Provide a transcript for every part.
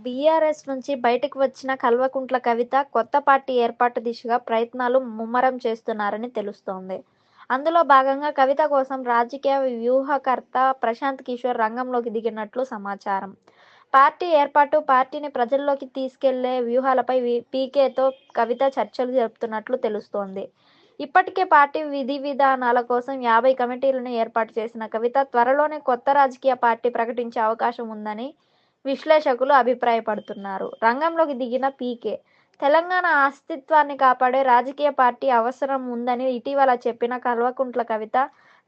BRS నుంచి బయటకు వచ్చిన కల్వకుంట్ల కవిత కొత్త పార్టీ ఏర్పాటు దిశగా ప్రయత్నాలు ముమ్మరం చేస్తున్నారని తెలుస్తోంది. అందులో భాగంగా కవిత కోసం రాజకీయ వ్యూహకర్త ప్రశాంత్ కిషోర్ రంగంలోకి దిగినట్లు సమాచారం. పార్టీ ఏర్పాటు, పార్టీని ప్రజల్లోకి తీసుకెళ్లే వ్యూహాలపై పీకేతో కవిత చర్చలు జరుపుతున్నట్లు తెలుస్తోంది. ఇప్పటికే పార్టీ విధి విధానాల కోసం 50 కమిటీలను ఏర్పాటు చేసిన కవిత త్వరలోనే కొత్త రాజకీయ పార్టీ ప్రకటించే అవకాశం ఉందని విశ్లేషకులు అభిప్రాయపడుతున్నారు. రంగంలోకి దిగిన పీకే తెలంగాణ అస్తిత్వాన్ని కాపాడే రాజకీయ పార్టీ అవసరం ఉందని ఇటీవల చెప్పిన కల్వకుంట్ల కవిత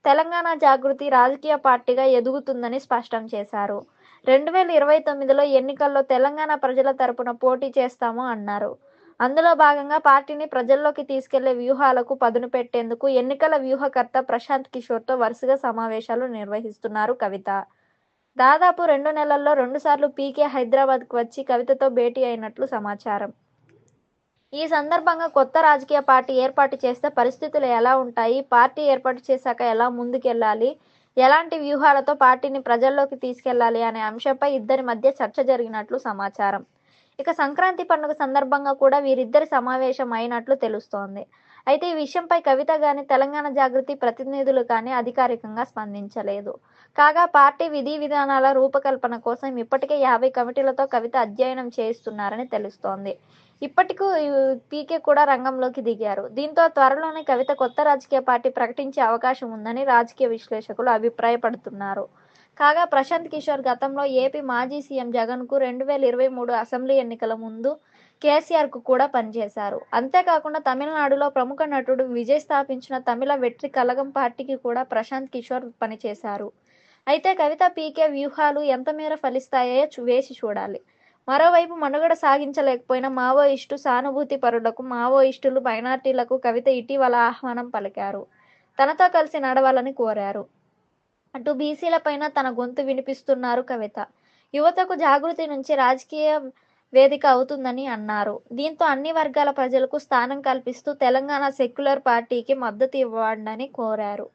తెలంగాణ జాగృతి రాజకీయ పార్టీగా ఎదుగుతుందని స్పష్టం చేశారు. 2029లో ఎన్నికల్లో తెలంగాణ ప్రజల తరపున పోటీ చేస్తాము అన్నారు. అందులో భాగంగా పార్టీని ప్రజల్లోకి తీసుకెళ్లే వ్యూహాలకు పదును పెట్టేందుకు ఎన్నికల వ్యూహకర్త ప్రశాంత్ కిషోర్తో వరుసగా సమావేశాలు నిర్వహిస్తున్నారు కవిత. దాదాపు 2 నెలల్లో 2 సార్లు పీకే హైదరాబాద్కు వచ్చి కవితతో భేటీ అయినట్లు సమాచారం. ఈ సందర్భంగా కొత్త రాజకీయ పార్టీ ఏర్పాటు చేస్తే పరిస్థితులు ఎలా ఉంటాయి, పార్టీ ఏర్పాటు చేశాక ఎలా ముందుకెళ్లాలి, ఎలాంటి వ్యూహాలతో పార్టీని ప్రజల్లోకి తీసుకెళ్లాలి అనే అంశంపై ఇద్దరి మధ్య చర్చ జరిగినట్లు సమాచారం. ఇక సంక్రాంతి పండుగ సందర్భంగా కూడా వీరిద్దరి సమావేశం అయినట్లు తెలుస్తోంది. అయితే ఈ విషయంపై కవిత గాని, తెలంగాణ జాగృతి ప్రతినిధులు కానీ అధికారికంగా స్పందించలేదు. కాగా పార్టీ విధి విధానాల రూపకల్పన కోసం ఇప్పటికే 50 కమిటీలతో కవిత అధ్యయనం చేయిస్తున్నారని తెలుస్తోంది. ఇప్పటికూ పీకే కూడా రంగంలోకి దిగారు. దీంతో త్వరలోనే కవిత కొత్త రాజకీయ పార్టీ ప్రకటించే అవకాశం ఉందని రాజకీయ విశ్లేషకులు అభిప్రాయపడుతున్నారు. కాగా ప్రశాంత్ కిషోర్ గతంలో ఏపీ మాజీ సీఎం జగన్కు 2023 అసెంబ్లీ ఎన్నికల ముందు కేసీఆర్కు కూడా పనిచేశారు. అంతేకాకుండా తమిళనాడులో ప్రముఖ నటుడు విజయ్ స్థాపించిన తమిళ వెట్రి కళగం పార్టీకి కూడా ప్రశాంత్ కిషోర్ పనిచేశారు. అయితే కవిత పీకే వ్యూహాలు ఎంత మేర ఫలిస్తాయో వేచి చూడాలి. మరోవైపు మనుగడ సాగించలేకపోయిన మావోయిస్టు సానుభూతి పరులకు, మావోయిస్టులు, మైనార్టీలకు కవిత ఇటీవల ఆహ్వానం పలికారు. తనతో కలిసి నడవాలని కోరారు. అటు బీసీలపైన తన గొంతు వినిపిస్తున్నారు కవిత. యువతకు జాగృతి నుంచి రాజకీయ వేదిక అవుతుందని అన్నారు. దీంతో అన్ని వర్గాల ప్రజలకు స్థానం కల్పిస్తూ తెలంగాణ సెక్యులర్ పార్టీకి మద్దతు ఇవ్వండని కోరారు.